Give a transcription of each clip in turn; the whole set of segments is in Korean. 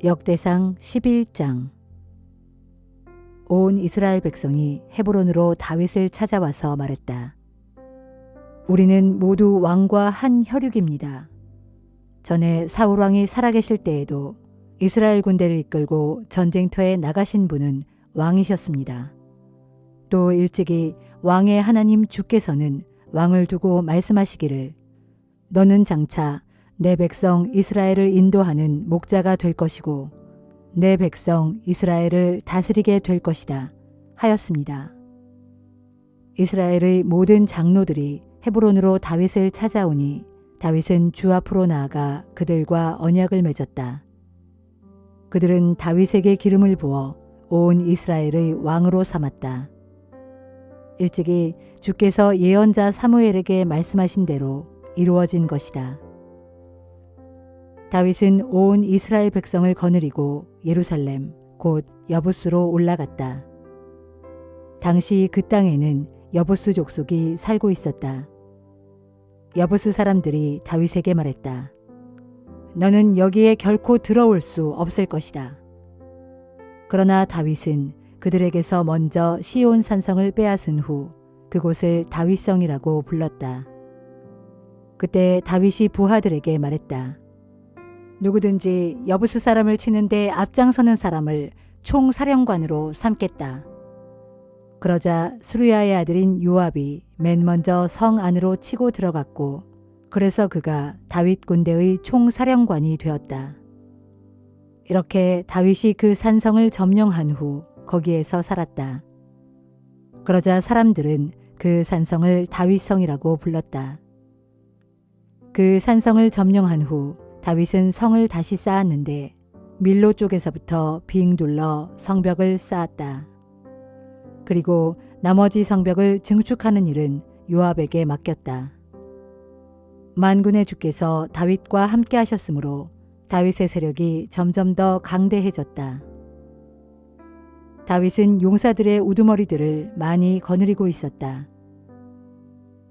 역대상 11장. 온 이스라엘 백성이 헤브론으로 다윗을 찾아와서 말했다. 우리는 모두 왕과 한 혈육입니다. 전에 사울 왕이 살아계실 때에도 이스라엘 군대를 이끌고 전쟁터에 나가신 분은 왕이셨습니다. 또 일찍이 왕의 하나님 주께서는 왕을 두고 말씀하시기를 너는 장차 내 백성 이스라엘을 인도하는 목자가 될 것이고 내 백성 이스라엘을 다스리게 될 것이다 하였습니다. 이스라엘의 모든 장로들이 헤브론으로 다윗을 찾아오니 다윗은 주 앞으로 나아가 그들과 언약을 맺었다. 그들은 다윗에게 기름을 부어 온 이스라엘의 왕으로 삼았다. 일찍이 주께서 예언자 사무엘에게 말씀하신 대로 이루어진 것이다. 다윗은 온 이스라엘 백성을 거느리고 예루살렘 곧 여부스로 올라갔다. 당시 그 땅에는 여부스 족속이 살고 있었다. 여부스 사람들이 다윗에게 말했다. 너는 여기에 결코 들어올 수 없을 것이다. 그러나 다윗은 그들에게서 먼저 시온 산성을 빼앗은 후 그곳을 다윗성이라고 불렀다. 그때 다윗이 부하들에게 말했다. 누구든지 여부스 사람을 치는데 앞장서는 사람을 총사령관으로 삼겠다. 그러자 수르야의 아들인 요압이 맨 먼저 성 안으로 치고 들어갔고 그래서 그가 다윗 군대의 총사령관이 되었다. 이렇게 다윗이 그 산성을 점령한 후 거기에서 살았다. 그러자 사람들은 그 산성을 다윗성이라고 불렀다. 그 산성을 점령한 후 다윗은 성을 다시 쌓았는데 밀로 쪽에서부터 빙 둘러 성벽을 쌓았다. 그리고 나머지 성벽을 증축하는 일은 요압에게 맡겼다. 만군의 주께서 다윗과 함께 하셨으므로 다윗의 세력이 점점 더 강대해졌다. 다윗은 용사들의 우두머리들을 많이 거느리고 있었다.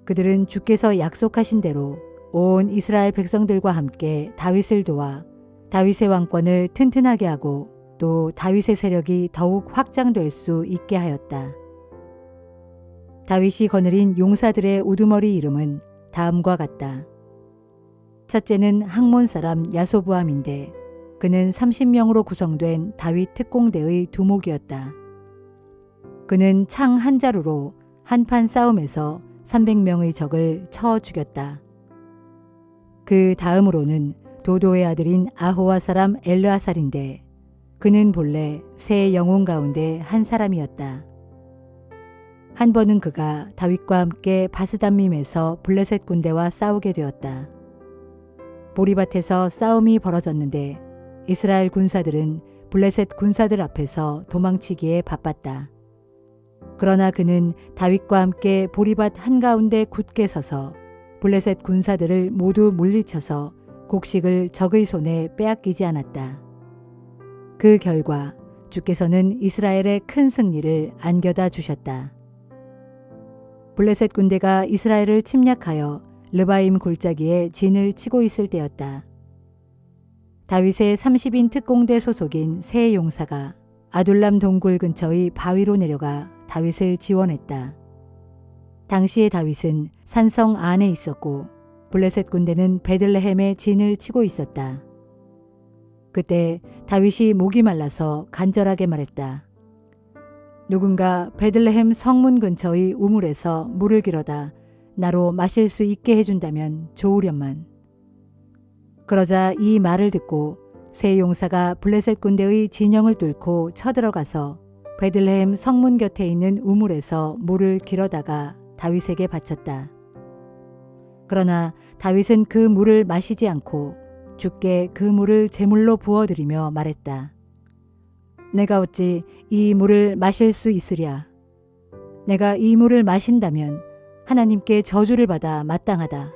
그들은 주께서 약속하신 대로 온 이스라엘 백성들과 함께 다윗을 도와 다윗의 왕권을 튼튼하게 하고 또 다윗의 세력이 더욱 확장될 수 있게 하였다. 다윗이 거느린 용사들의 우두머리 이름은 다음과 같다. 첫째는 학몬 사람 야소부암인데 그는 30명으로 구성된 다윗 특공대의 두목이었다. 그는 창 한 자루로 한판 싸움에서 300명의 적을 쳐 죽였다. 그 다음으로는 도도의 아들인 아호와 사람 엘르아살인데 그는 본래 세 영웅 가운데 한 사람이었다. 한 번은 그가 다윗과 함께 바스담밈에서 블레셋 군대와 싸우게 되었다. 보리밭에서 싸움이 벌어졌는데 이스라엘 군사들은 블레셋 군사들 앞에서 도망치기에 바빴다. 그러나 그는 다윗과 함께 보리밭 한가운데 굳게 서서 블레셋 군사들을 모두 물리쳐서 곡식을 적의 손에 빼앗기지 않았다. 그 결과 주께서는 이스라엘의 큰 승리를 안겨다 주셨다. 블레셋 군대가 이스라엘을 침략하여 르바임 골짜기에 진을 치고 있을 때였다. 다윗의 30인 특공대 소속인 세 용사가 아둘람 동굴 근처의 바위로 내려가 다윗을 지원했다. 당시의 다윗은 산성 안에 있었고 블레셋 군대는 베들레헴에 진을 치고 있었다. 그때 다윗이 목이 말라서 간절하게 말했다. 누군가 베들레헴 성문 근처의 우물에서 물을 길어다 나로 마실 수 있게 해준다면 좋으련만. 그러자 이 말을 듣고 세 용사가 블레셋 군대의 진영을 뚫고 쳐들어가서 베들레헴 성문 곁에 있는 우물에서 물을 길어다가 다윗에게 바쳤다. 그러나 다윗은 그 물을 마시지 않고 주께 그 물을 제물로 부어드리며 말했다. 내가 어찌 이 물을 마실 수 있으랴. 내가 이 물을 마신다면 하나님께 저주를 받아 마땅하다.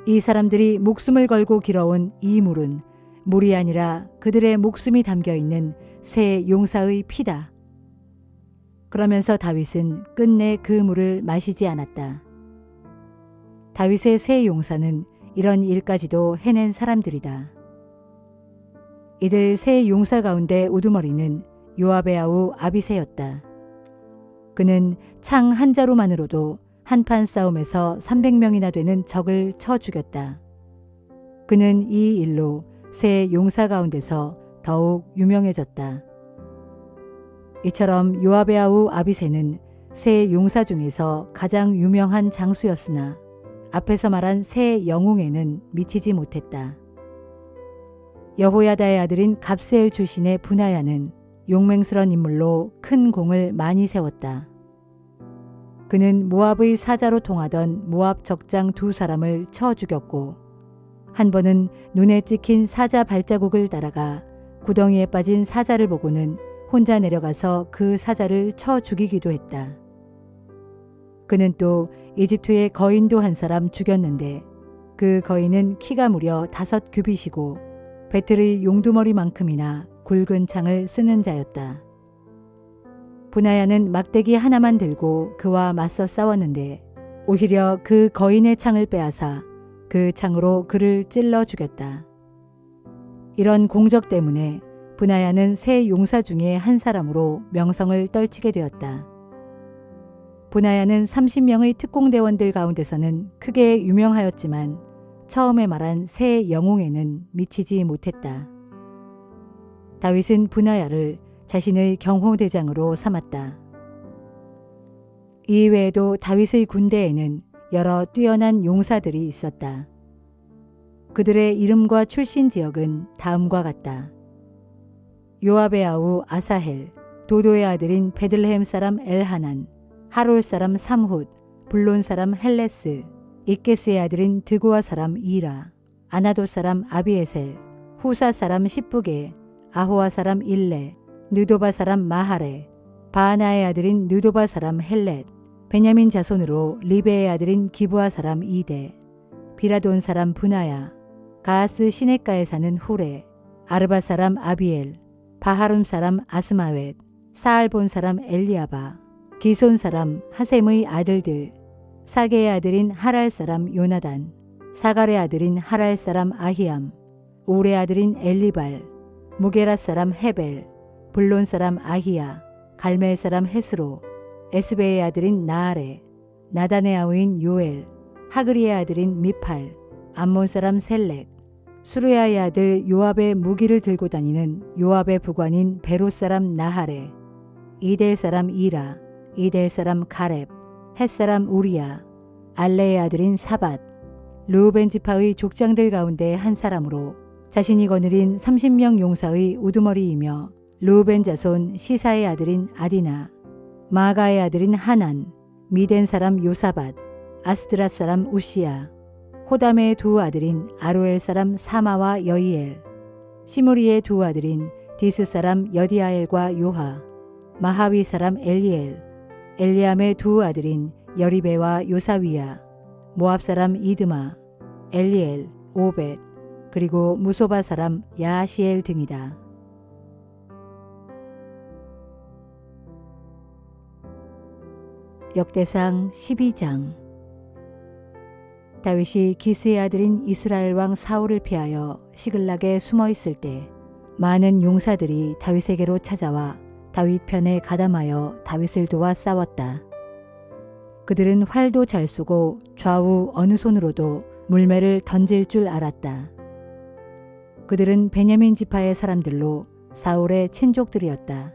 이 사람들이 목숨을 걸고 길어온 이 물은 물이 아니라 그들의 목숨이 담겨있는 새 용사의 피다. 그러면서 다윗은 끝내 그 물을 마시지 않았다. 다윗의 세 용사는 이런 일까지도 해낸 사람들이다. 이들 세 용사 가운데 우두머리는 요압의 아우 아비새였다. 그는 창 한 자루만으로도 한판 싸움에서 300명이나 되는 적을 쳐 죽였다. 그는 이 일로 세 용사 가운데서 더욱 유명해졌다. 이처럼 요압의 아우 아비새는 세 용사 중에서 가장 유명한 장수였으나 앞에서 말한 세 영웅에는 미치지 못했다. 여호야다의 아들인 갑세엘 출신의 분하야는 용맹스런 인물로 큰 공을 많이 세웠다. 그는 모압의 사자로 통하던 모압 적장 2사람을 쳐 죽였고 한 번은 눈에 찍힌 사자 발자국을 따라가 구덩이에 빠진 사자를 보고는 혼자 내려가서 그 사자를 쳐 죽이기도 했다. 그는 또 이집트의 거인도 한 사람 죽였는데 그 거인은 키가 무려 5규빗이고 배틀의 용두머리만큼이나 굵은 창을 쓰는 자였다. 분하야는 막대기 하나만 들고 그와 맞서 싸웠는데 오히려 그 거인의 창을 빼앗아 그 창으로 그를 찔러 죽였다. 이런 공적 때문에 분하야는 세 용사 중에 한 사람으로 명성을 떨치게 되었다. 분하야는 30명의 특공대원들 가운데서는 크게 유명하였지만 처음에 말한 세 영웅에는 미치지 못했다. 다윗은 분하야를 자신의 경호대장으로 삼았다. 이외에도 다윗의 군대에는 여러 뛰어난 용사들이 있었다. 그들의 이름과 출신 지역은 다음과 같다. 요압의 아우 아사헬, 도도의 아들인 베들레헴 사람 엘하난, 하롤 사람 삼훗, 블론 사람 헬레스, 이게스의 아들인 드고아 사람 이라, 아나도 사람 아비에셀, 후사 사람 십부게, 아호아 사람 일레, 느도바 사람 마하레, 바하나의 아들인 느도바 사람 헬렛, 베냐민 자손으로 리베의 아들인 기브아 사람 이데, 비라돈 사람 분하야, 가하스 시냇가에 사는 후레, 아르바 사람 아비엘, 바하룸 사람 아스마웻, 사알본 사람 엘리아바, 기손 사람 하셈의 아들들, 사게의 아들인 하랄 사람 요나단, 사갈의 아들인 하랄 사람 아히암, 올의 아들인 엘리발, 무게라 사람 헤벨, 블론 사람 아히야, 갈멜 사람 헤스로, 에스베의 아들인 나아레, 나단의 아우인 요엘, 하그리의 아들인 미팔, 암몬 사람 셀렉, 수르야의 아들 요압의 무기를 들고 다니는 요압의 부관인 베롯 사람 나하레, 이델 사람 이라, 이델 사람 가렙, 헷 사람 우리야, 알레의 아들인 사밧, 르우벤 지파의 족장들 가운데 한 사람으로 자신이 거느린 30명 용사의 우두머리이며 르우벤 자손 시사의 아들인 아디나, 마가의 아들인 하난, 미덴 사람 요사밧, 아스드라 사람 우시야, 호담의 두 아들인 아로엘 사람 사마와 여이엘, 시무리의 두 아들인 디스 사람 여디아엘과 요하, 마하위 사람 엘리엘, 엘리암의 두 아들인 여리베와 요사위야, 모압 사람 이드마, 엘리엘, 오벳, 그리고 무소바 사람 야시엘 등이다. 역대상 12장. 다윗이 기스의 아들인 이스라엘 왕 사울을 피하여 시글락에 숨어 있을 때 많은 용사들이 다윗에게로 찾아와 다윗 편에 가담하여 다윗을 도와 싸웠다. 그들은 활도 잘 쏘고 좌우 어느 손으로도 물매를 던질 줄 알았다. 그들은 베냐민 지파의 사람들로 사울의 친족들이었다.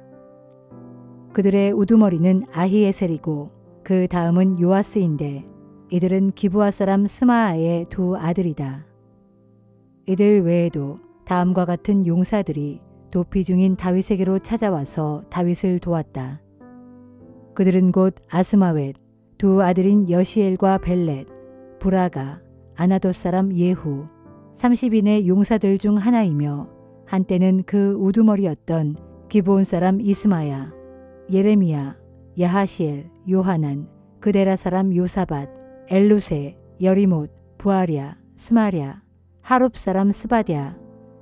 그들의 우두머리는 아히에셀이고 그 다음은 요아스인데 이들은 기브아 사람 스마아의 두 아들이다. 이들 외에도 다음과 같은 용사들이 도피 중인 다윗에게로 찾아와서 다윗을 도왔다. 그들은 곧 아스마웻, 두 아들인 여시엘과 벨렛, 브라가, 아나돗 사람 예후, 30인의 용사들 중 하나이며 한때는 그 우두머리였던 기브온 사람 이스마야, 예레미야, 야하시엘, 요하난, 그데라 사람 요사밧, 엘루세, 여리못, 부아랴, 스마랴, 하룹 사람 스바랴,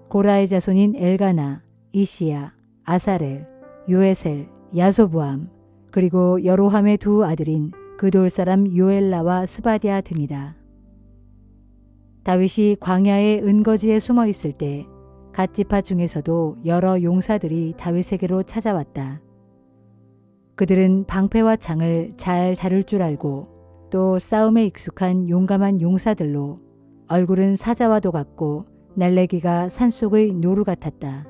고라의 자손인 엘가나, 이시야, 아사렐, 요에셀, 야소부암, 그리고 여로함의 두 아들인 그돌 사람 요엘라와 스바랴 등이다. 다윗이 광야의 은거지에 숨어 있을 때 갓 지파 중에서도 여러 용사들이 다윗에게로 찾아왔다. 그들은 방패와 창을 잘 다룰 줄 알고 또 싸움에 익숙한 용감한 용사들로 얼굴은 사자와도 같고 날래기가 산속의 노루 같았다.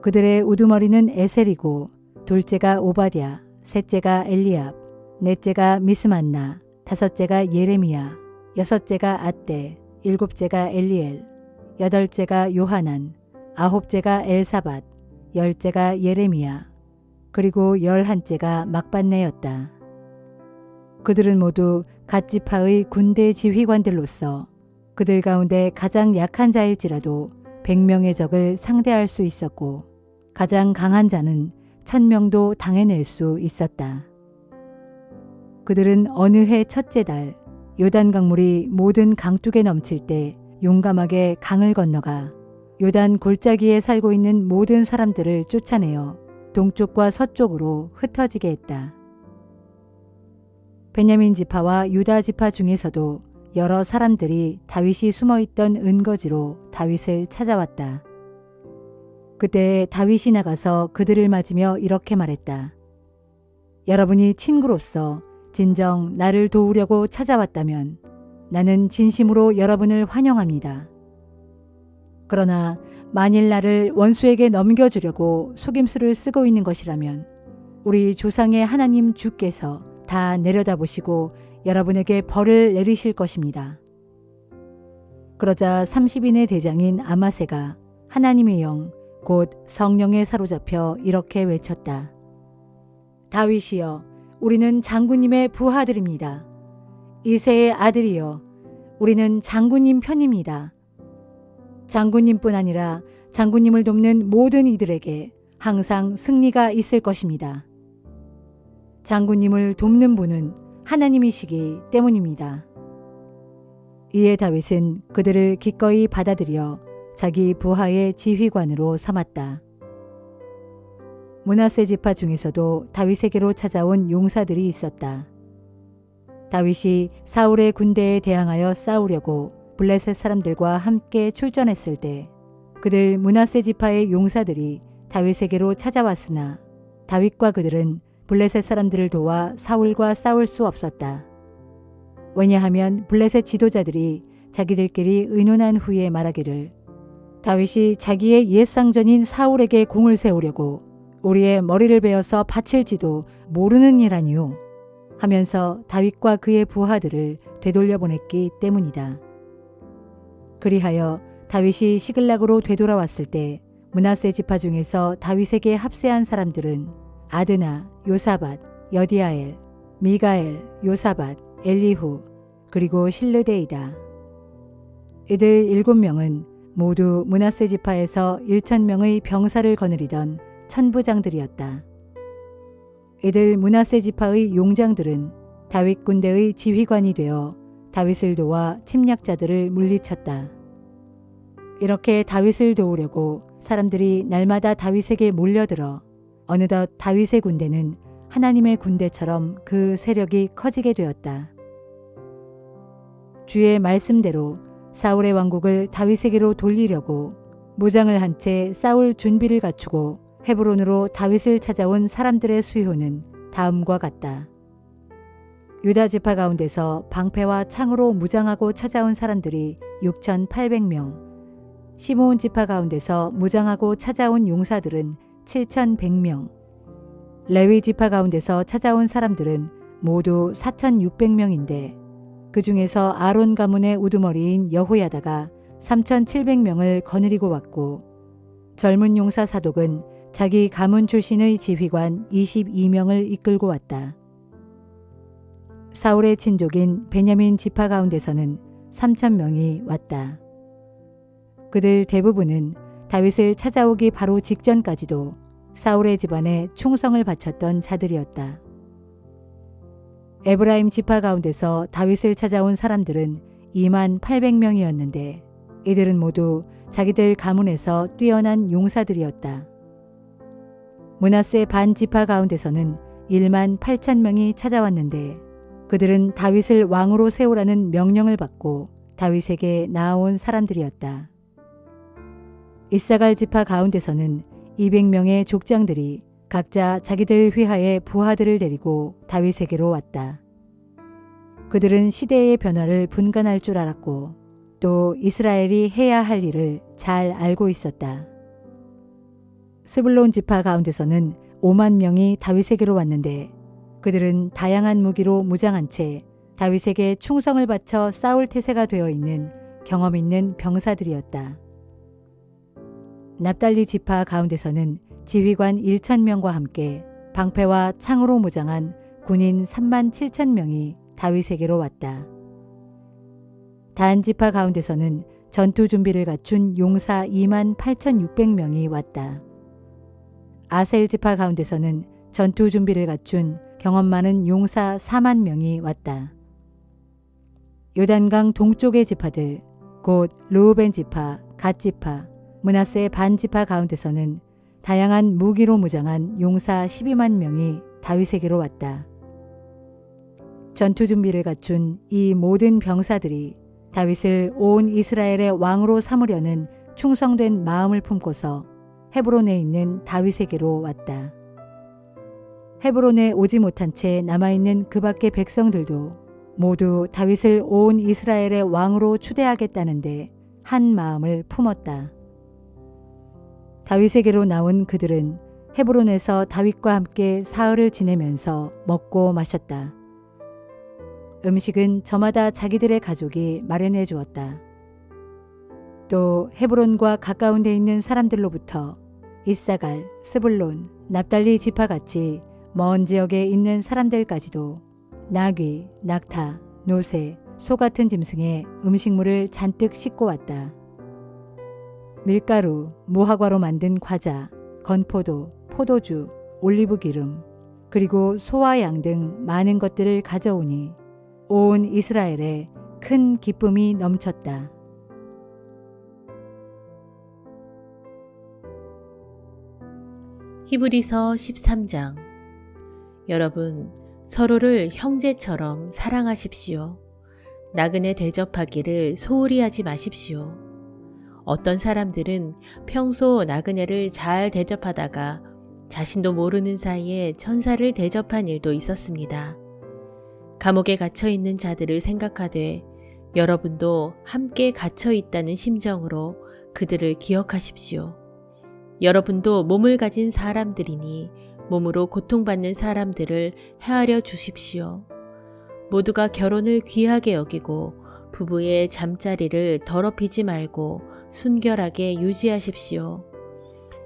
그들의 우두머리는 에셀이고 둘째가 오바댜, 셋째가 엘리압, 넷째가 미스만나, 다섯째가 예레미야, 여섯째가 앗대, 일곱째가 엘리엘, 여덟째가 요하난, 아홉째가 엘사밧, 열째가 예레미야, 그리고 11째가 막반네였다. 그들은 모두 갓 지파의 군대 지휘관들로서 그들 가운데 가장 약한 자일지라도 100명의 적을 상대할 수 있었고 가장 강한 자는 1000명도 당해낼 수 있었다. 그들은 어느 해 첫째 달 요단 강물이 모든 강둑에 넘칠 때 용감하게 강을 건너가 요단 골짜기에 살고 있는 모든 사람들을 쫓아내어 동쪽과 서쪽으로 흩어지게 했다. 베냐민 지파와 유다 지파 중에서도 여러 사람들이 다윗이 숨어있던 은거지로 다윗을 찾아왔다. 그때 다윗이 나가서 그들을 맞으며 이렇게 말했다. 여러분이 친구로서 진정 나를 도우려고 찾아왔다면 나는 진심으로 여러분을 환영합니다. 그러나 만일 나를 원수에게 넘겨주려고 속임수를 쓰고 있는 것이라면 우리 조상의 하나님 주께서 다 내려다보시고 여러분에게 벌을 내리실 것입니다. 그러자 30인의 대장인 아마세가 하나님의 영, 곧 성령에 사로잡혀 이렇게 외쳤다. 다윗이여, 우리는 장군님의 부하들입니다. 이새의 아들이여, 우리는 장군님 편입니다. 장군님뿐 아니라 장군님을 돕는 모든 이들에게 항상 승리가 있을 것입니다. 장군님을 돕는 분은 하나님이시기 때문입니다. 이에 다윗은 그들을 기꺼이 받아들여 자기 부하의 지휘관으로 삼았다. 므낫세 지파 중에서도 다윗에게로 찾아온 용사들이 있었다. 다윗이 사울의 군대에 대항하여 싸우려고 블레셋 사람들과 함께 출전했을 때 그들 므낫세 지파의 용사들이 다윗에게로 찾아왔으나 다윗과 그들은 블레셋 사람들을 도와 사울과 싸울 수 없었다. 왜냐하면 블레셋 지도자들이 자기들끼리 의논한 후에 말하기를 다윗이 자기의 옛상전인 사울에게 공을 세우려고 우리의 머리를 베어서 바칠지도 모르는 일 아니오 하면서 다윗과 그의 부하들을 되돌려 보냈기 때문이다. 그리하여 다윗이 시글락으로 되돌아왔을 때 므낫세 지파 중에서 다윗에게 합세한 사람들은 아드나, 요사밧, 여디아엘, 미가엘, 요사밧, 엘리후, 그리고 실르데이다. 이들 7명은 모두 므낫세 지파에서 1000명의 병사를 거느리던 천부장들이었다. 이들 므낫세 지파의 용장들은 다윗 군대의 지휘관이 되어 다윗을 도와 침략자들을 물리쳤다. 이렇게 다윗을 도우려고 사람들이 날마다 다윗에게 몰려들어 어느덧 다윗의 군대는 하나님의 군대처럼 그 세력이 커지게 되었다. 주의 말씀대로 사울의 왕국을 다윗에게로 돌리려고 무장을 한 채 싸울 준비를 갖추고 헤브론으로 다윗을 찾아온 사람들의 수요는 다음과 같다. 유다 지파 가운데서 방패와 창으로 무장하고 찾아온 사람들이 6,800명, 시므온 지파 가운데서 무장하고 찾아온 용사들은 7,100명, 레위 지파 가운데서 찾아온 사람들은 모두 4,600명인데 그 중에서 아론 가문의 우두머리인 여호야다가 3,700명을 거느리고 왔고 젊은 용사 사독은 자기 가문 출신의 지휘관 22명을 이끌고 왔다. 사울의 친족인 베냐민 지파 가운데서는 3,000명이 왔다. 그들 대부분은 다윗을 찾아오기 바로 직전까지도 사울의 집안에 충성을 바쳤던 자들이었다. 에브라임 지파 가운데서 다윗을 찾아온 사람들은 28,000명이었는데 이들은 모두 자기들 가문에서 뛰어난 용사들이었다. 므낫세 반 지파 가운데서는 18,000명이 찾아왔는데 그들은 다윗을 왕으로 세우라는 명령을 받고 다윗에게 나아온 사람들이었다. 이사갈 지파 가운데서는 200명의 족장들이 각자 자기들 휘하에 부하들을 데리고 다윗에게로 왔다. 그들은 시대의 변화를 분간할 줄 알았고 또 이스라엘이 해야 할 일을 잘 알고 있었다. 스불론 지파 가운데서는 5만 명이 다윗에게로 왔는데 그들은 다양한 무기로 무장한 채 다윗에게 충성을 바쳐 싸울 태세가 되어 있는 경험 있는 병사들이었다. 납달리 지파 가운데서는 지휘관 1,000명과 함께 방패와 창으로 무장한 군인 3만 7천 명이 다윗에게로 왔다. 단 지파 가운데서는 전투 준비를 갖춘 용사 2만 8,600명이 왔다. 아셀 지파 가운데서는 전투 준비를 갖춘 경험 많은 용사 4만 명이 왔다. 요단강 동쪽의 지파들, 곧 르우벤 지파, 갓 지파, 므낫세 반 지파 가운데서는 다양한 무기로 무장한 용사 12만 명이 다윗에게로 왔다. 전투 준비를 갖춘 이 모든 병사들이 다윗을 온 이스라엘의 왕으로 삼으려는 충성된 마음을 품고서 헤브론에 있는 다윗에게로 왔다. 헤브론에 오지 못한 채 남아있는 그 밖의 백성들도 모두 다윗을 온 이스라엘의 왕으로 추대하겠다는데 한 마음을 품었다. 다윗에게로 나온 그들은 헤브론에서 다윗과 함께 사흘을 지내면서 먹고 마셨다. 음식은 저마다 자기들의 가족이 마련해 주었다. 또 헤브론과 가까운 데 있는 사람들로부터 이사갈, 스불론, 납달리 지파같이 먼 지역에 있는 사람들까지도 나귀, 낙타, 노새, 소 같은 짐승에 음식물을 잔뜩 싣고 왔다. 밀가루, 무화과로 만든 과자, 건포도, 포도주, 올리브 기름, 그리고 소와 양 등 많은 것들을 가져오니 온 이스라엘에 큰 기쁨이 넘쳤다. 히브리서 13장. 여러분, 서로를 형제처럼 사랑하십시오. 나그네 대접하기를 소홀히 하지 마십시오. 어떤 사람들은 평소 나그네를 잘 대접하다가 자신도 모르는 사이에 천사를 대접한 일도 있었습니다. 감옥에 갇혀 있는 자들을 생각하되 여러분도 함께 갇혀 있다는 심정으로 그들을 기억하십시오. 여러분도 몸을 가진 사람들이니 몸으로 고통받는 사람들을 헤아려 주십시오. 모두가 결혼을 귀하게 여기고 부부의 잠자리를 더럽히지 말고 순결하게 유지하십시오.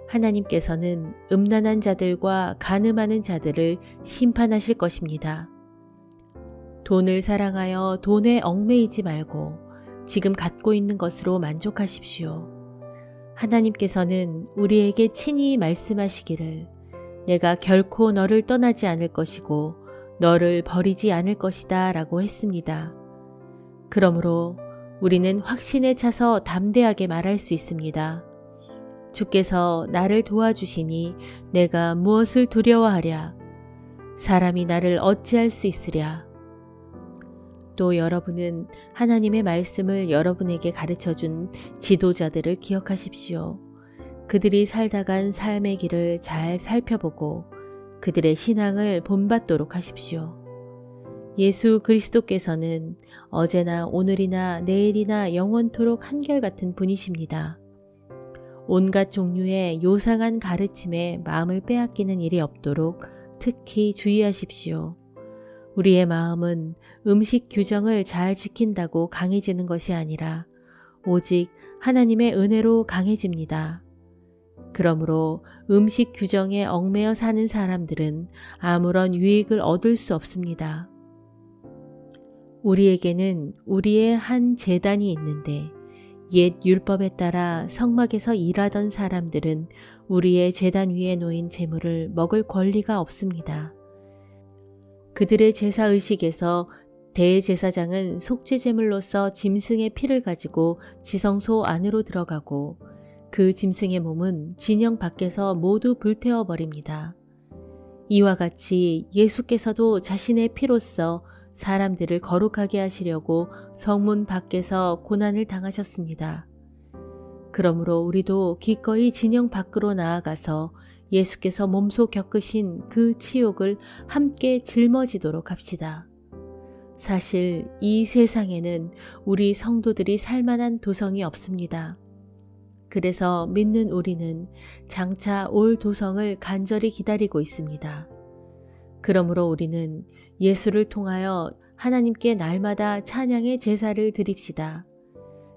하나님께서는 음란한 자들과 간음하는 자들을 심판하실 것입니다. 돈을 사랑하여 돈에 얽매이지 말고 지금 갖고 있는 것으로 만족하십시오. 하나님께서는 우리에게 친히 말씀하시기를 내가 결코 너를 떠나지 않을 것이고 너를 버리지 않을 것이다 라고 했습니다. 그러므로 우리는 확신에 차서 담대하게 말할 수 있습니다. 주께서 나를 도와주시니 내가 무엇을 두려워하랴? 사람이 나를 어찌할 수 있으랴? 또 여러분은 하나님의 말씀을 여러분에게 가르쳐준 지도자들을 기억하십시오. 그들이 살다간 삶의 길을 잘 살펴보고 그들의 신앙을 본받도록 하십시오. 예수 그리스도께서는 어제나 오늘이나 내일이나 영원토록 한결같은 분이십니다. 온갖 종류의 요상한 가르침에 마음을 빼앗기는 일이 없도록 특히 주의하십시오. 우리의 마음은 음식 규정을 잘 지킨다고 강해지는 것이 아니라 오직 하나님의 은혜로 강해집니다. 그러므로 음식 규정에 얽매여 사는 사람들은 아무런 유익을 얻을 수 없습니다. 우리에게는 우리의 한 제단이 있는데 옛 율법에 따라 성막에서 일하던 사람들은 우리의 제단 위에 놓인 제물을 먹을 권리가 없습니다. 그들의 제사의식에서 대제사장은 속죄제물로서 짐승의 피를 가지고 지성소 안으로 들어가고 그 짐승의 몸은 진영 밖에서 모두 불태워 버립니다. 이와 같이 예수께서도 자신의 피로써 사람들을 거룩하게 하시려고 성문 밖에서 고난을 당하셨습니다. 그러므로 우리도 기꺼이 진영 밖으로 나아가서 예수께서 몸소 겪으신 그 치욕을 함께 짊어지도록 합시다. 사실 이 세상에는 우리 성도들이 살만한 도성이 없습니다. 그래서 믿는 우리는 장차 올 도성을 간절히 기다리고 있습니다. 그러므로 우리는 예수를 통하여 하나님께 날마다 찬양의 제사를 드립시다.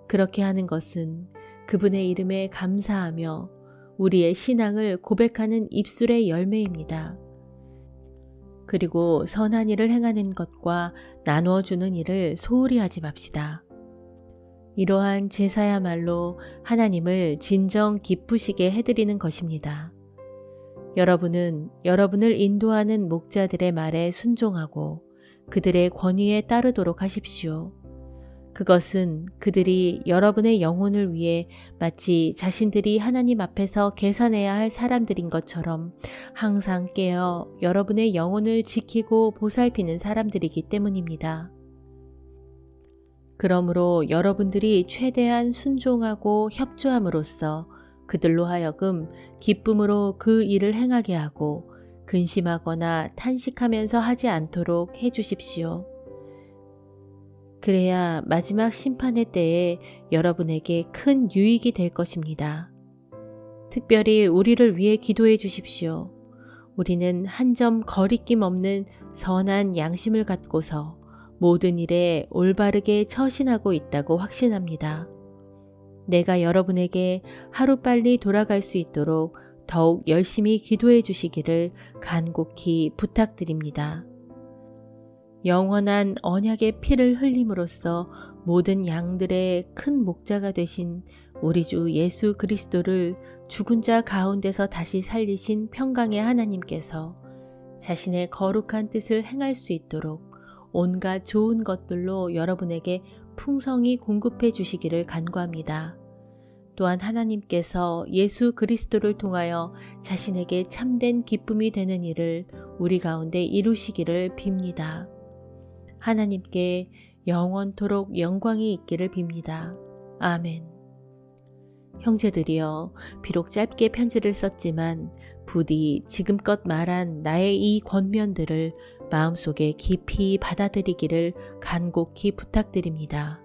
그렇게 하는 것은 그분의 이름에 감사하며 우리의 신앙을 고백하는 입술의 열매입니다. 그리고 선한 일을 행하는 것과 나누어주는 일을 소홀히 하지 맙시다. 이러한 제사야말로 하나님을 진정 기쁘시게 해드리는 것입니다. 여러분은 여러분을 인도하는 목자들의 말에 순종하고 그들의 권위에 따르도록 하십시오. 그것은 그들이 여러분의 영혼을 위해 마치 자신들이 하나님 앞에서 계산해야 할 사람들인 것처럼 항상 깨어 여러분의 영혼을 지키고 보살피는 사람들이기 때문입니다. 그러므로 여러분들이 최대한 순종하고 협조함으로써 그들로 하여금 기쁨으로 그 일을 행하게 하고 근심하거나 탄식하면서 하지 않도록 해주십시오. 그래야 마지막 심판의 때에 여러분에게 큰 유익이 될 것입니다. 특별히 우리를 위해 기도해 주십시오. 우리는 한 점 거리낌 없는 선한 양심을 갖고서 모든 일에 올바르게 처신하고 있다고 확신합니다. 내가 여러분에게 하루빨리 돌아갈 수 있도록 더욱 열심히 기도해 주시기를 간곡히 부탁드립니다. 영원한 언약의 피를 흘림으로써 모든 양들의 큰 목자가 되신 우리 주 예수 그리스도를 죽은 자 가운데서 다시 살리신 평강의 하나님께서 자신의 거룩한 뜻을 행할 수 있도록 온갖 좋은 것들로 여러분에게 풍성히 공급해 주시기를 간구합니다. 또한 하나님께서 예수 그리스도를 통하여 자신에게 참된 기쁨이 되는 일을 우리 가운데 이루시기를 빕니다. 하나님께 영원토록 영광이 있기를 빕니다. 아멘. 형제들이여, 비록 짧게 편지를 썼지만 부디 지금껏 말한 나의 이 권면들을 마음속에 깊이 받아들이기를 간곡히 부탁드립니다.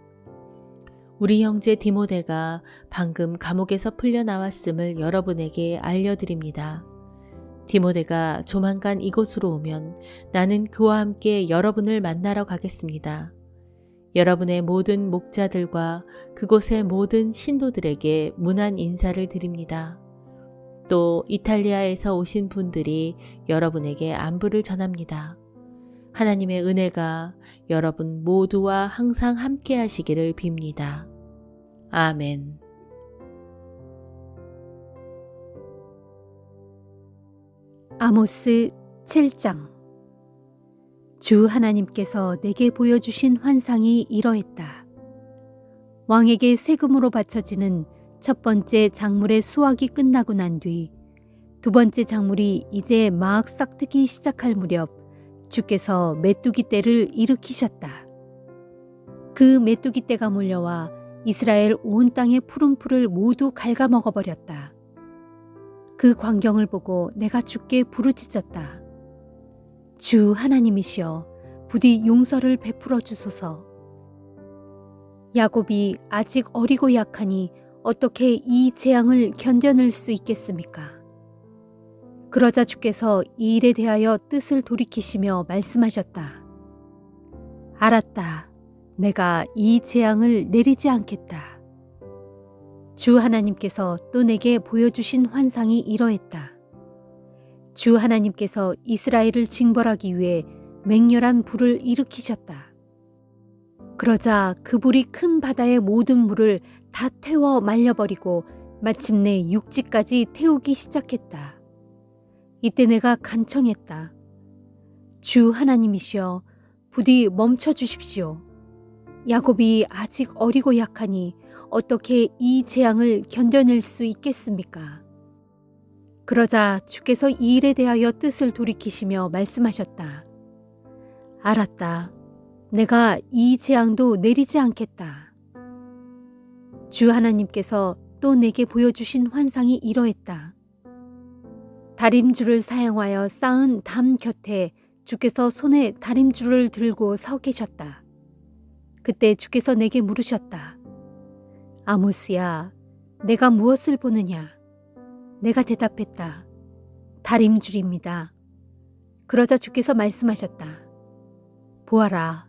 우리 형제 디모데가 방금 감옥에서 풀려나왔음을 여러분에게 알려드립니다. 디모데가 조만간 이곳으로 오면 나는 그와 함께 여러분을 만나러 가겠습니다. 여러분의 모든 목자들과 그곳의 모든 신도들에게 문안 인사를 드립니다. 또 이탈리아에서 오신 분들이 여러분에게 안부를 전합니다. 하나님의 은혜가 여러분 모두와 항상 함께 하시기를 빕니다. 아멘. 아모스 7장. 주 하나님께서 내게 보여주신 환상이 이러했다. 왕에게 세금으로 바쳐지는 첫 번째 작물의 수확이 끝나고 난 뒤 두 번째 작물이 이제 막 싹트기 시작할 무렵 주께서 메뚜기 떼를 일으키셨다. 그 메뚜기 떼가 몰려와 이스라엘 온 땅의 푸른 풀을 모두 갉아먹어 버렸다. 그 광경을 보고 내가 주께 부르짖었다. 주 하나님이시여, 부디 용서를 베풀어 주소서. 야곱이 아직 어리고 약하니 어떻게 이 재앙을 견뎌낼 수 있겠습니까? 그러자 주께서 이 일에 대하여 뜻을 돌이키시며 말씀하셨다. 알았다. 내가 이 재앙을 내리지 않겠다. 주 하나님께서 또 내게 보여주신 환상이 이러했다. 주 하나님께서 이스라엘을 징벌하기 위해 맹렬한 불을 일으키셨다. 그러자 그 불이 큰 바다의 모든 물을 다 태워 말려버리고 마침내 육지까지 태우기 시작했다. 이때 내가 간청했다. 주 하나님이시여, 부디 멈춰 주십시오. 야곱이 아직 어리고 약하니 어떻게 이 재앙을 견뎌낼 수 있겠습니까? 그러자 주께서 이 일에 대하여 뜻을 돌이키시며 말씀하셨다. 알았다. 내가 이 재앙도 내리지 않겠다. 주 하나님께서 또 내게 보여주신 환상이 이러했다. 다림줄을 사용하여 쌓은 담 곁에 주께서 손에 다림줄을 들고 서 계셨다. 그때 주께서 내게 물으셨다. 아모스야, 내가 무엇을 보느냐? 내가 대답했다. 다림줄입니다. 그러자 주께서 말씀하셨다. 보아라,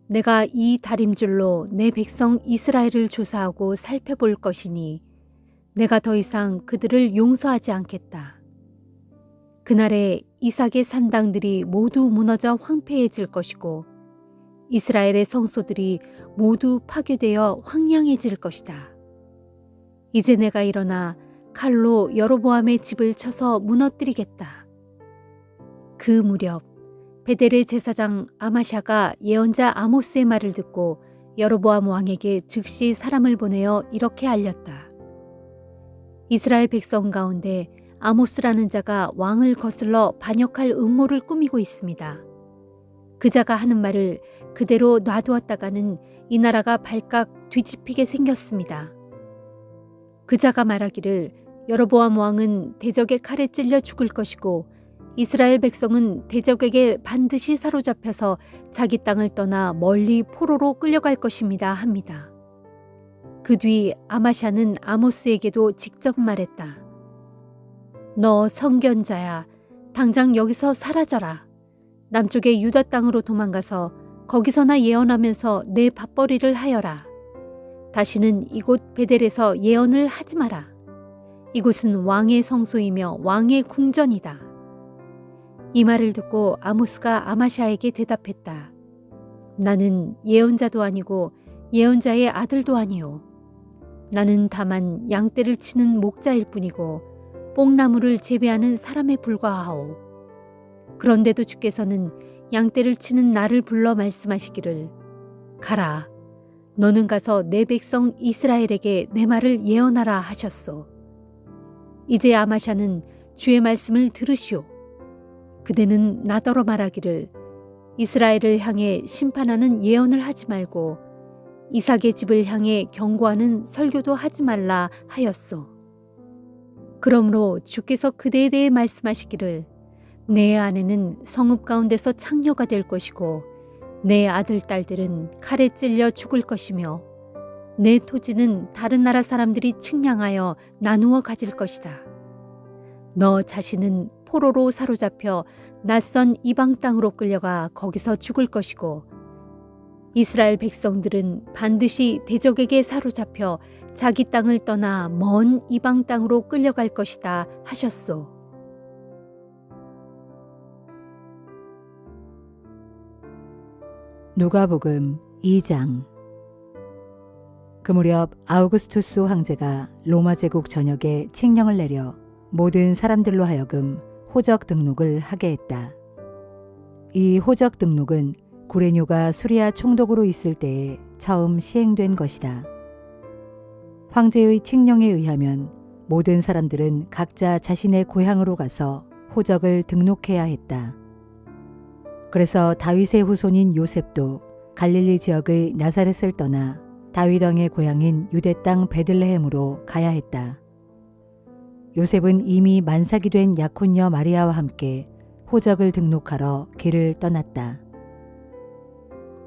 내가 이 다림줄로 내 백성 이스라엘을 조사하고 살펴볼 것이니 내가 더 이상 그들을 용서하지 않겠다. 그날에 이삭의 산당들이 모두 무너져 황폐해질 것이고 이스라엘의 성소들이 모두 파괴되어 황량해질 것이다. 이제 내가 일어나 칼로 여로보암의 집을 쳐서 무너뜨리겠다. 그 무렵 베델의 제사장 아마샤가 예언자 아모스의 말을 듣고 여로보암 왕에게 즉시 사람을 보내어 이렇게 알렸다. 이스라엘 백성 가운데 아모스라는 자가 왕을 거슬러 반역할 음모를 꾸미고 있습니다. 그 자가 하는 말을 그대로 놔두었다가는 이 나라가 발칵 뒤집히게 생겼습니다. 그 자가 말하기를 여로보암 왕은 대적의 칼에 찔려 죽을 것이고 이스라엘 백성은 대적에게 반드시 사로잡혀서 자기 땅을 떠나 멀리 포로로 끌려갈 것입니다 합니다. 그 뒤 아마샤는 아모스에게도 직접 말했다. 너 성견자야, 당장 여기서 사라져라. 남쪽의 유다 땅으로 도망가서 거기서나 예언하면서 내 밥벌이를 하여라. 다시는 이곳 베델에서 예언을 하지 마라. 이곳은 왕의 성소이며 왕의 궁전이다. 이 말을 듣고 아모스가 아마샤에게 대답했다. 나는 예언자도 아니고 예언자의 아들도 아니오. 나는 다만 양떼를 치는 목자일 뿐이고 뽕나무를 재배하는 사람에 불과하오. 그런데도 주께서는 양떼를 치는 나를 불러 말씀하시기를 가라. 너는 가서 내 백성 이스라엘에게 내 말을 예언하라 하셨소. 이제 아마샤는 주의 말씀을 들으시오. 그대는 나더러 말하기를 이스라엘을 향해 심판하는 예언을 하지 말고 이삭의 집을 향해 경고하는 설교도 하지 말라 하였소. 그러므로 주께서 그대에 대해 말씀하시기를 내 아내는 성읍 가운데서 창녀가 될 것이고 내 아들 딸들은 칼에 찔려 죽을 것이며 내 토지는 다른 나라 사람들이 측량하여 나누어 가질 것이다. 너 자신은 포로로 사로잡혀 낯선 이방 땅으로 끌려가 거기서 죽을 것이고 이스라엘 백성들은 반드시 대적에게 사로잡혀 자기 땅을 떠나 먼 이방 땅으로 끌려갈 것이다 하셨소. 누가복음 2장. 그 무렵 아우구스투스 황제가 로마 제국 전역에 칙령을 내려 모든 사람들로 하여금 호적 등록을 하게 했다. 이 호적 등록은 구레뇨가 수리아 총독으로 있을 때에 처음 시행된 것이다. 황제의 칙령에 의하면 모든 사람들은 각자 자신의 고향으로 가서 호적을 등록해야 했다. 그래서 다윗의 후손인 요셉도 갈릴리 지역의 나사렛을 떠나 다윗 왕의 고향인 유대 땅 베들레헴으로 가야 했다. 요셉은 이미 만삭이 된 약혼녀 마리아와 함께 호적을 등록하러 길을 떠났다.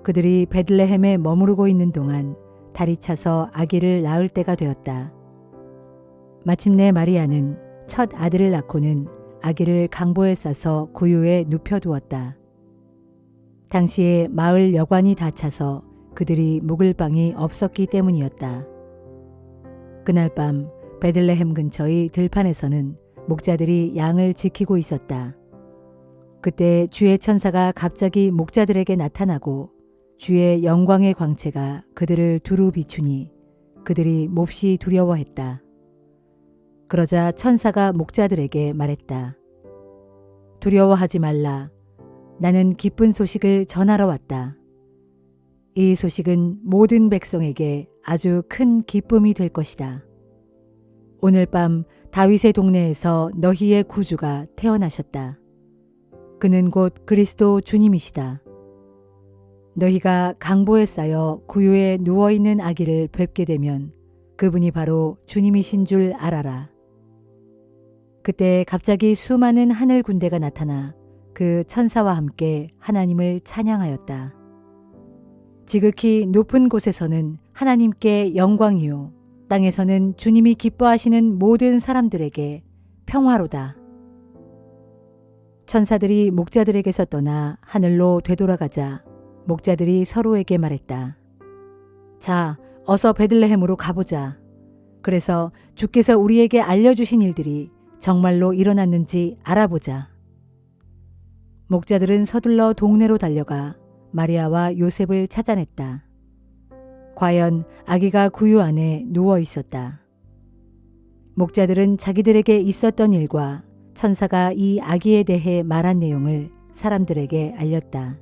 그들이 베들레헴에 머무르고 있는 동안 달이 차서 아기를 낳을 때가 되었다. 마침내 마리아는 첫 아들을 낳고는 아기를 강보에 싸서 구유에 눕혀두었다. 당시에 마을 여관이 다 차서 그들이 묵을 방이 없었기 때문이었다. 그날 밤 베들레헴 근처의 들판에서는 목자들이 양을 지키고 있었다. 그때 주의 천사가 갑자기 목자들에게 나타나고 주의 영광의 광채가 그들을 두루 비추니 그들이 몹시 두려워했다. 그러자 천사가 목자들에게 말했다. 두려워하지 말라. 나는 기쁜 소식을 전하러 왔다. 이 소식은 모든 백성에게 아주 큰 기쁨이 될 것이다. 오늘 밤 다윗의 동네에서 너희의 구주가 태어나셨다. 그는 곧 그리스도 주님이시다. 너희가 강보에 쌓여 구유에 누워있는 아기를 뵙게 되면 그분이 바로 주님이신 줄 알아라. 그때 갑자기 수많은 하늘 군대가 나타나 그 천사와 함께 하나님을 찬양하였다. 지극히 높은 곳에서는 하나님께 영광이요, 땅에서는 주님이 기뻐하시는 모든 사람들에게 평화로다. 천사들이 목자들에게서 떠나 하늘로 되돌아가자 목자들이 서로에게 말했다. 자, 어서 베들레헴으로 가보자. 그래서 주께서 우리에게 알려주신 일들이 정말로 일어났는지 알아보자. 목자들은 서둘러 동네로 달려가 마리아와 요셉을 찾아냈다. 과연 아기가 구유 안에 누워 있었다. 목자들은 자기들에게 있었던 일과 천사가 이 아기에 대해 말한 내용을 사람들에게 알렸다.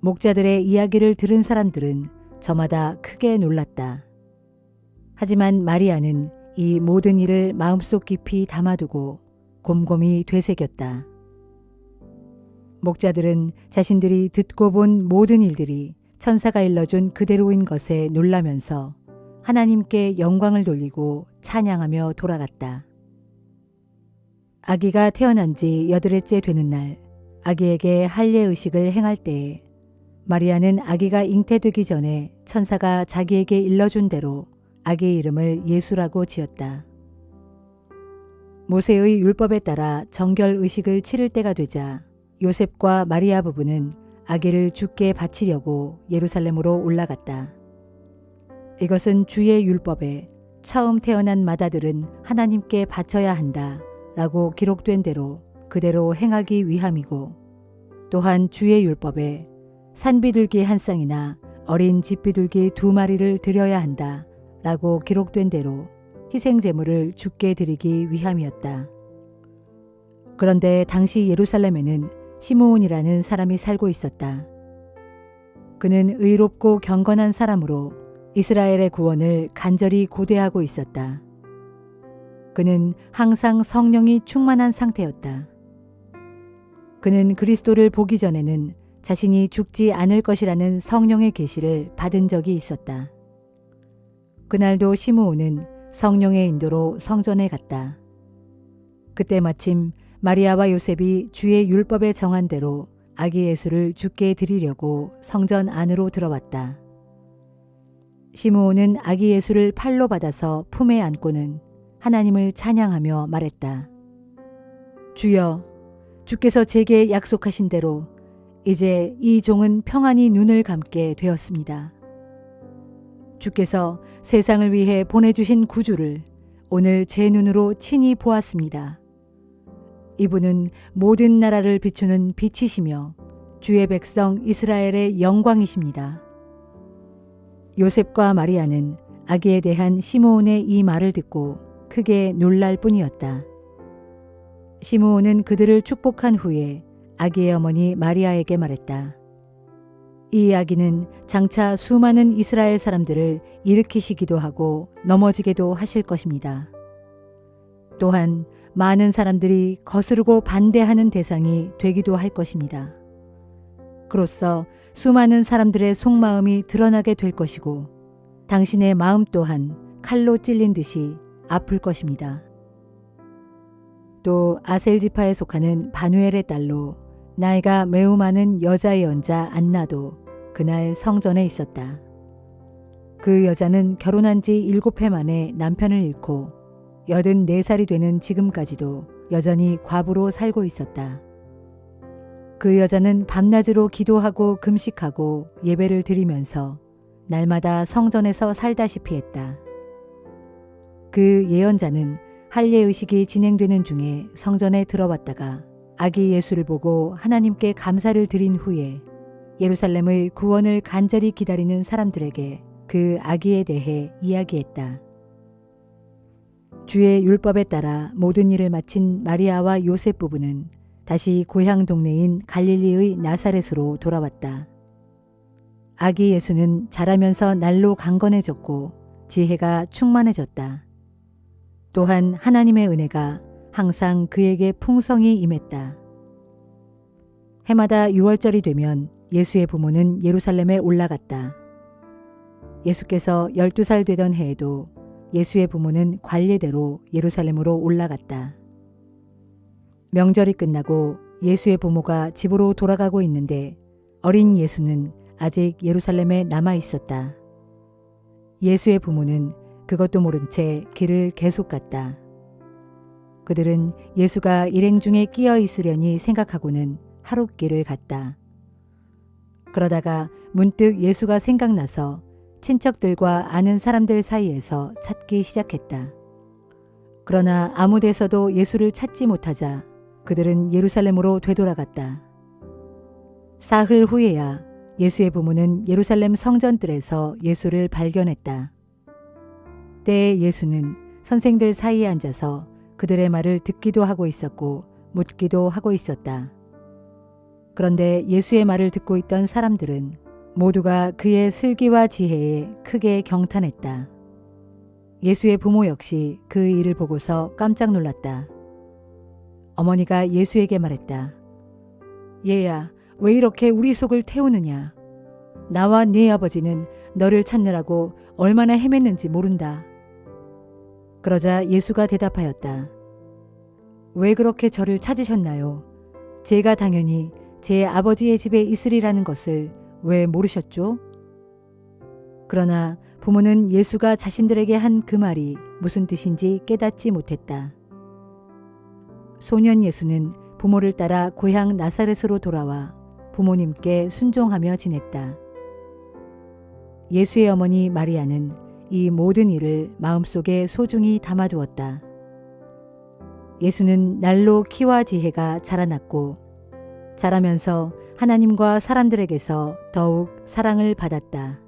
목자들의 이야기를 들은 사람들은 저마다 크게 놀랐다. 하지만 마리아는 이 모든 일을 마음속 깊이 담아두고 곰곰이 되새겼다. 목자들은 자신들이 듣고 본 모든 일들이 천사가 일러준 그대로인 것에 놀라면서 하나님께 영광을 돌리고 찬양하며 돌아갔다. 아기가 태어난 지 8일째 되는 날, 아기에게 할례의식을 행할 때에 마리아는 아기가 잉태되기 전에 천사가 자기에게 일러준 대로 아기의 이름을 예수라고 지었다. 모세의 율법에 따라 정결의식을 치를 때가 되자 요셉과 마리아 부부는 아기를 주께 바치려고 예루살렘으로 올라갔다. 이것은 주의 율법에 처음 태어난 마다들은 하나님께 바쳐야 한다 라고 기록된 대로 그대로 행하기 위함이고, 또한 주의 율법에 산비둘기 한 쌍이나 어린 집비둘기 2마리를 드려야 한다 라고 기록된 대로 희생제물을 주께 드리기 위함이었다. 그런데 당시 예루살렘에는 시므온이라는 사람이 살고 있었다. 그는 의롭고 경건한 사람으로 이스라엘의 구원을 간절히 고대하고 있었다. 그는 항상 성령이 충만한 상태였다. 그는 그리스도를 보기 전에는 자신이 죽지 않을 것이라는 성령의 계시를 받은 적이 있었다. 그날도 시므온은 성령의 인도로 성전에 갔다. 그때 마침 마리아와 요셉이 주의 율법에 정한 대로 아기 예수를 주께 드리려고 성전 안으로 들어왔다. 시므온은 아기 예수를 팔로 받아서 품에 안고는 하나님을 찬양하며 말했다. 주여, 주께서 제게 약속하신 대로 이제 이 종은 평안히 눈을 감게 되었습니다. 주께서 세상을 위해 보내주신 구주를 오늘 제 눈으로 친히 보았습니다. 이분은 모든 나라를 비추는 빛이시며 주의 백성 이스라엘의 영광이십니다. 요셉과 마리아는 아기에 대한 시므온의 이 말을 듣고 크게 놀랄 뿐이었다. 시므온은 그들을 축복한 후에 아기의 어머니 마리아에게 말했다. 이 아기는 장차 수많은 이스라엘 사람들을 일으키시기도 하고 넘어지게도 하실 것입니다. 또한 많은 사람들이 거스르고 반대하는 대상이 되기도 할 것입니다. 그로써 수많은 사람들의 속마음이 드러나게 될 것이고 당신의 마음 또한 칼로 찔린 듯이 아플 것입니다. 또 아셀 지파에 속하는 바누엘의 딸로 나이가 매우 많은 여자 예언자 안나도 그날 성전에 있었다. 그 여자는 결혼한 지 7해 만에 남편을 잃고 84살이 되는 지금까지도 여전히 과부로 살고 있었다. 그 여자는 밤낮으로 기도하고 금식하고 예배를 드리면서 날마다 성전에서 살다시피 했다. 그 예언자는 할례의식이 진행되는 중에 성전에 들어왔다가 아기 예수를 보고 하나님께 감사를 드린 후에 예루살렘의 구원을 간절히 기다리는 사람들에게 그 아기에 대해 이야기했다. 주의 율법에 따라 모든 일을 마친 마리아와 요셉 부부는 다시 고향 동네인 갈릴리의 나사렛으로 돌아왔다. 아기 예수는 자라면서 날로 강건해졌고 지혜가 충만해졌다. 또한 하나님의 은혜가 항상 그에게 풍성히 임했다. 해마다 6월절이 되면 예수의 부모는 예루살렘에 올라갔다. 예수께서 12살 되던 해에도 예수의 부모는 관례대로 예루살렘으로 올라갔다. 명절이 끝나고 예수의 부모가 집으로 돌아가고 있는데 어린 예수는 아직 예루살렘에 남아 있었다. 예수의 부모는 그것도 모른 채 길을 계속 갔다. 그들은 예수가 일행 중에 끼어 있으려니 생각하고는 하룻길을 갔다. 그러다가 문득 예수가 생각나서 친척들과 아는 사람들 사이에서 찾기 시작했다. 그러나 아무 데서도 예수를 찾지 못하자 그들은 예루살렘으로 되돌아갔다. 사흘 후에야 예수의 부모는 예루살렘 성전뜰에서 예수를 발견했다. 때에 예수는 선생들 사이에 앉아서 그들의 말을 듣기도 하고 있었고 묻기도 하고 있었다. 그런데 예수의 말을 듣고 있던 사람들은 모두가 그의 슬기와 지혜에 크게 경탄했다. 예수의 부모 역시 그 일을 보고서 깜짝 놀랐다. 어머니가 예수에게 말했다. 얘야, 왜 이렇게 우리 속을 태우느냐? 나와 네 아버지는 너를 찾느라고 얼마나 헤맸는지 모른다. 그러자 예수가 대답하였다. 왜 그렇게 저를 찾으셨나요? 제가 당연히 제 아버지의 집에 있으리라는 것을 왜 모르셨죠? 그러나 부모는 예수가 자신들에게 한 그 말이 무슨 뜻인지 깨닫지 못했다. 소년 예수는 부모를 따라 고향 나사렛으로 돌아와 부모님께 순종하며 지냈다. 예수의 어머니 마리아는 이 모든 일을 마음속에 소중히 담아두었다. 예수는 날로 키와 지혜가 자라났고 자라면서 하나님과 사람들에게서 더욱 사랑을 받았다.